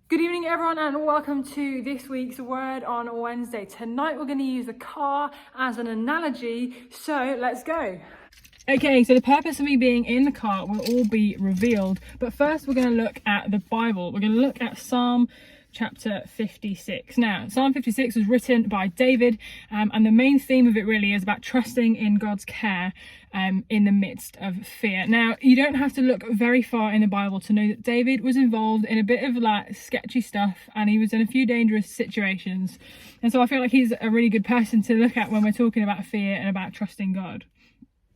Good evening everyone and welcome to this week's Word on Wednesday. Tonight we're going to use the car as an analogy, so let's go. Okay, so the purpose of me being in the car will all be revealed, but first we're going to look at the Bible. We're going to look at Psalm chapter 56. Now, Psalm 56 was written by David, and the main theme of it really is about trusting in God's care in the midst of fear. Now, you don't have to look very far in the Bible to know that David was involved in a bit of like sketchy stuff, and he was in a few dangerous situations. And so I feel like he's a really good person to look at when we're talking about fear and about trusting God.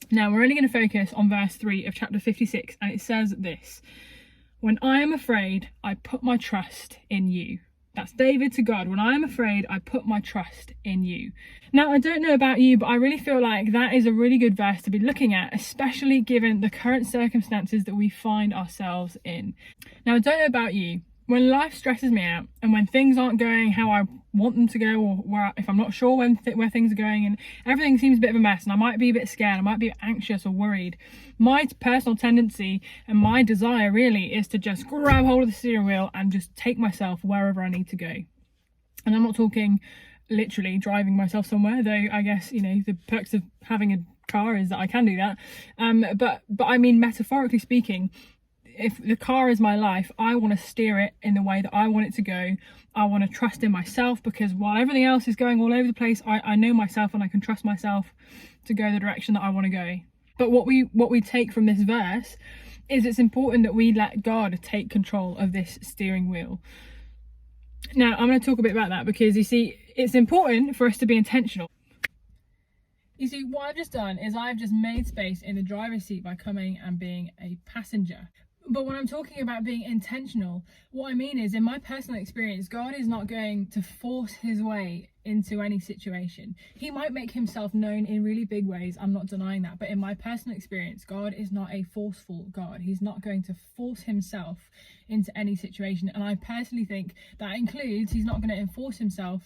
Now, we're only going to focus on verse 3 of chapter 56, and it says this: "When I am afraid, I put my trust in you." That's David to God. When I am afraid, I put my trust in you. Now, I don't know about you, but I really feel like that is a really good verse to be looking at, especially given the current circumstances that we find ourselves in. Now, I don't know about you, when life stresses me out and when things aren't going how I want them to go, or if I'm not sure where things are going and everything seems a bit of a mess and I might be a bit scared, I might be anxious or worried, my personal tendency and my desire really is to just grab hold of the steering wheel and just take myself wherever I need to go. And I'm not talking literally driving myself somewhere, though I guess, you know, the perks of having a car is that I can do that. But I mean, metaphorically speaking, if the car is my life, I want to steer it in the way that I want it to go. I want to trust in myself, because while everything else is going all over the place, I know myself and I can trust myself to go the direction that I want to go. But what we take from this verse is it's important that we let God take control of this steering wheel. Now, I'm going to talk a bit about that because, you see, it's important for us to be intentional. You see, what I've just done is I've just made space in the driver's seat by coming and being a passenger. But when I'm talking about being intentional, what I mean is, in my personal experience, God is not going to force his way into any situation. He might make himself known in really big ways, I'm not denying that, but in my personal experience, God is not a forceful God. He's not going to force himself into any situation. And I personally think that includes, he's not going to enforce himself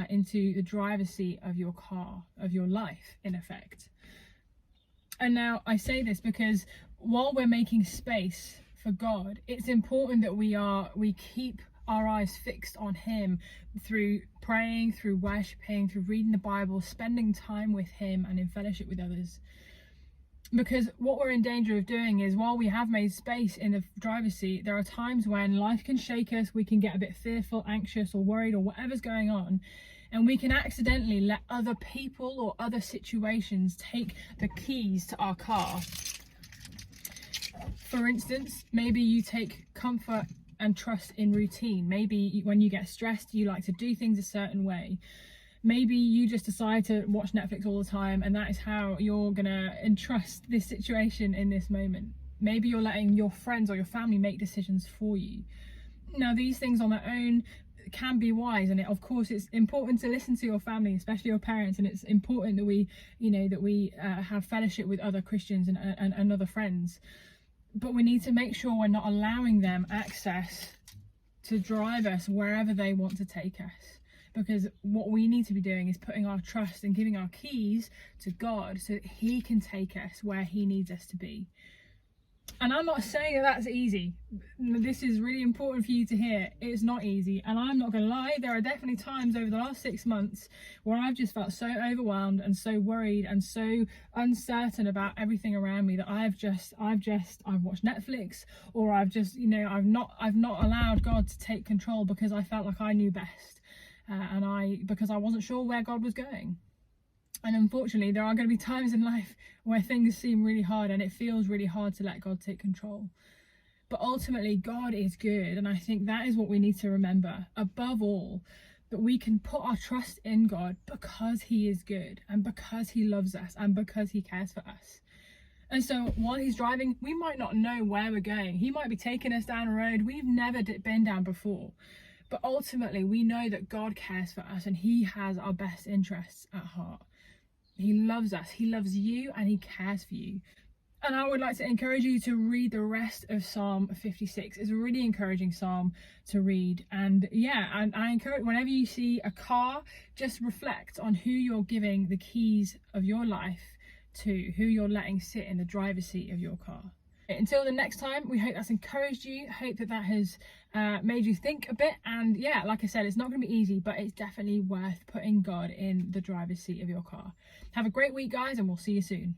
into the driver's seat of your car, of your life, in effect. And now I say this because while we're making space for God, it's important that we keep our eyes fixed on him through praying, through worshipping, through reading the Bible, spending time with him and in fellowship with others. Because what we're in danger of doing is, while we have made space in the driver's seat, there are times when life can shake us, we can get a bit fearful, anxious or worried or whatever's going on, and we can accidentally let other people or other situations take the keys to our car. For instance, maybe you take comfort and trust in routine. Maybe when you get stressed, you like to do things a certain way. Maybe you just decide to watch Netflix all the time, and that is how you're gonna entrust this situation in this moment. Maybe you're letting your friends or your family make decisions for you. Now, these things on their own can be wise, and of course it's important to listen to your family, especially your parents, and it's important that we have fellowship with other Christians and other friends. But we need to make sure we're not allowing them access to drive us wherever they want to take us. Because what we need to be doing is putting our trust and giving our keys to God so that he can take us where he needs us to be. And I'm not saying that that's easy. This is really important for you to hear. It's not easy. And I'm not going to lie, there are definitely times over the last 6 months where I've just felt so overwhelmed and so worried and so uncertain about everything around me that I've watched Netflix, or I've not allowed God to take control because I felt like I knew best. Because I wasn't sure where God was going. And unfortunately, there are going to be times in life where things seem really hard and it feels really hard to let God take control. But ultimately, God is good, and I think that is what we need to remember. Above all, that we can put our trust in God because he is good, and because he loves us, and because he cares for us. And so while he's driving, we might not know where we're going. He might be taking us down a road we've never been down before. But ultimately, we know that God cares for us and he has our best interests at heart. He loves us, he loves you, and he cares for you. And I would like to encourage you to read the rest of Psalm 56. It's a really encouraging psalm to read. And I encourage, whenever you see a car, just reflect on who you're giving the keys of your life to, who you're letting sit in the driver's seat of your car. Until the next time, we hope that's encouraged you, hope that that has made you think a bit. And yeah, like I said, it's not going to be easy, but it's definitely worth putting God in the driver's seat of your car. Have a great week, guys, and we'll see you soon.